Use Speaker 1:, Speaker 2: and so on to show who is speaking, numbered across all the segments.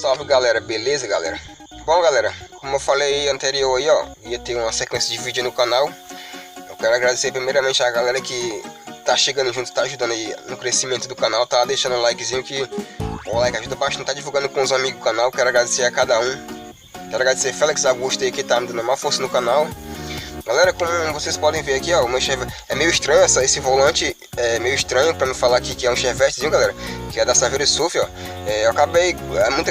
Speaker 1: Salve galera, beleza galera? Bom galera, como eu falei anterior aí ó, ia ter uma sequência de vídeo no canal. Eu quero agradecer primeiramente a galera que tá chegando junto, tá ajudando aí no crescimento do canal, tá deixando um likezinho que o like ajuda bastante, tá divulgando com os amigos do canal. Quero agradecer a cada um. Quero agradecer Félix Augusto aí que tá me dando uma força no canal. Galera, como vocês podem ver aqui ó, o meu Chevette é meio estranho, esse volante é meio estranho, para não falar aqui que é um Chevettezinho galera, que é da Saveiro Surf ó. Eu acabei,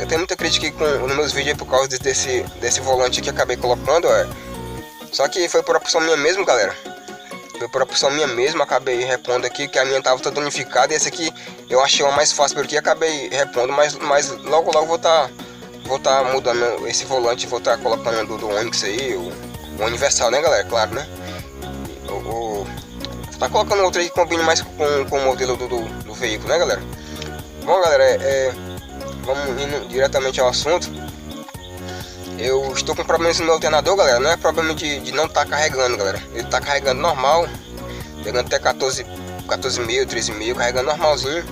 Speaker 1: tem muita crítica aqui nos meus vídeos por causa desse volante aqui, acabei colocando ó. Só que foi por opção minha mesmo galera, foi por opção minha mesmo, acabei repondo aqui, que a minha tava toda danificada, e esse aqui eu achei uma mais fácil porque acabei repondo, mas logo vou tá mudando esse volante, vou estar colocando do Onix aí, o Universal, né galera, claro, né? Vou tá colocando outro aí que combine mais com o modelo do veículo, né galera? Bom galera, vamos indo diretamente ao assunto. Eu estou com problemas no meu alternador galera, não é problema de não estar carregando galera, ele está carregando normal, pegando até 14.000, 13.000, carregando normalzinho.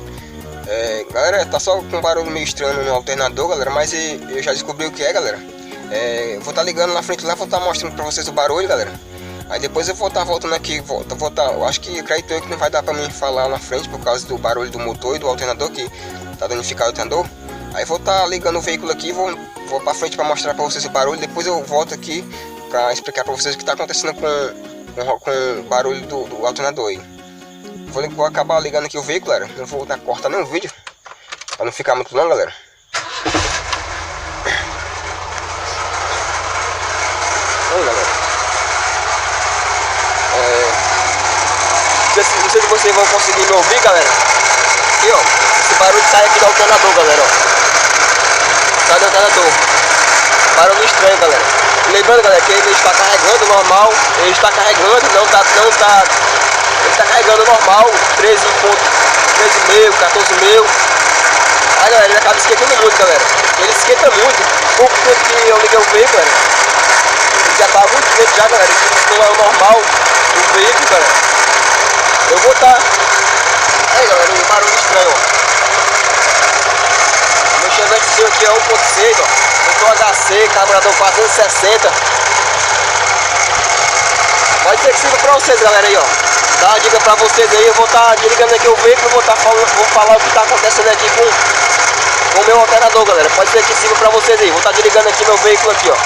Speaker 1: Galera, tá só com um barulho meio estranho no alternador galera, mas eu já descobri o que é galera. Vou estar ligando na frente lá, vou estar mostrando para vocês o barulho galera. Aí depois eu vou estar voltando aqui, eu acho que acredito eu que não vai dar para mim falar na frente por causa do barulho do motor e do alternador que tá danificado o alternador. Aí vou estar ligando o veículo aqui, vou para frente para mostrar para vocês o barulho. Depois eu volto aqui para explicar para vocês o que está acontecendo com o barulho do alternador aí. Vou acabar ligando aqui o veículo galera, não vou cortar nenhum vídeo para não ficar muito longo galera. Oi galera, não sei se vocês vão conseguir me ouvir galera. Aqui ó, esse barulho sai aqui do alternador galera, ó. Sai do alternador, barulho estranho galera. Lembrando galera que ele está carregando normal, ele está carregando, ele está carregando normal, 13.5, 14.000. Aí galera, ele acaba esquentando muito galera, ele esquenta muito. Pouco tempo que eu liguei o veículo galera, já tá muito quente já galera, isso não é o normal do veículo galera. Eu vou estar aí galera, um barulho estranho ó. Meu Chevettezinho aqui é 1.6 ó, motor HC, carburador 460. Pode ser que sirva pra vocês galera aí ó, dá uma dica pra vocês aí. Eu vou estar desligando aqui o veículo, vou falar o que tá acontecendo aqui com o meu alternador galera. Pode ser que sirva pra vocês aí, vou estar desligando aqui meu veículo aqui ó.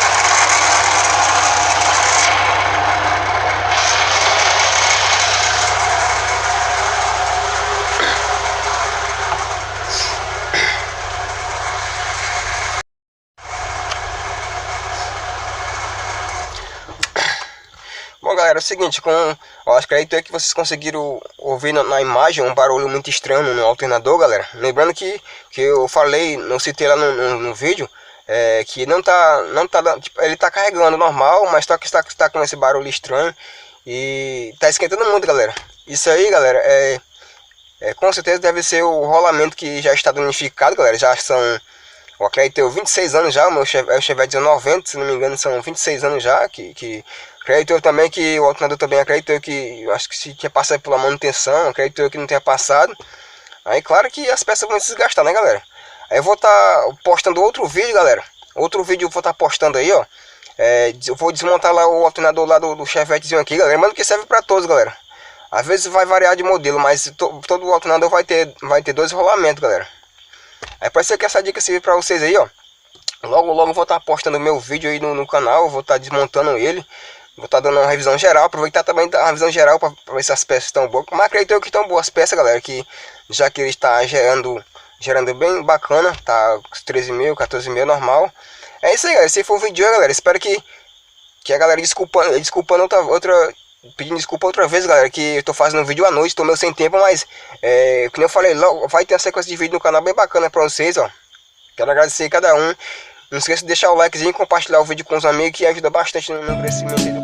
Speaker 1: Bom galera, é o seguinte, eu acredito que vocês conseguiram ouvir na imagem um barulho muito estranho no alternador galera. Lembrando que eu falei, não citei lá no vídeo, que não tá tipo, ele tá carregando normal, mas só que está com esse barulho estranho e tá esquentando muito galera. Isso aí galera, com certeza deve ser o rolamento que já está danificado galera. Já são, eu acredito, 26 anos já, o meu Chevette 90, se não me engano são 26 anos já que acredito eu também que o alternador também acredito eu que, acho que se tinha passado pela manutenção, acredito eu que não tenha passado. Aí claro que as peças vão se desgastar, né galera. Aí eu vou estar postando outro vídeo galera, outro vídeo eu vou estar postando aí ó. Eu vou desmontar lá o alternador lá do Chevettezinho aqui galera, lembrando que serve para todos galera. Às vezes vai variar de modelo, mas todo o alternador vai ter 2 rolamentos galera. Aí pode ser que essa dica sirva para vocês aí ó. Logo eu vou estar postando meu vídeo aí no canal, eu vou estar desmontando ele. Vou estar dando uma revisão geral, aproveitar também a revisão geral para ver se as peças estão boas. Mas acredito eu que estão boas as peças galera, que já que ele está gerando bem bacana, tá 13.000, 14.000 normal. É isso aí galera, esse foi o vídeo galera, espero que a galera pedindo desculpa outra vez galera, que eu tô fazendo um vídeo à noite, tô meio sem tempo, mas como eu falei, logo vai ter uma sequência de vídeo no canal bem bacana para vocês ó. Quero agradecer a cada um. Não esqueça de deixar o likezinho e compartilhar o vídeo com os amigos, que ajuda bastante no meu crescimento.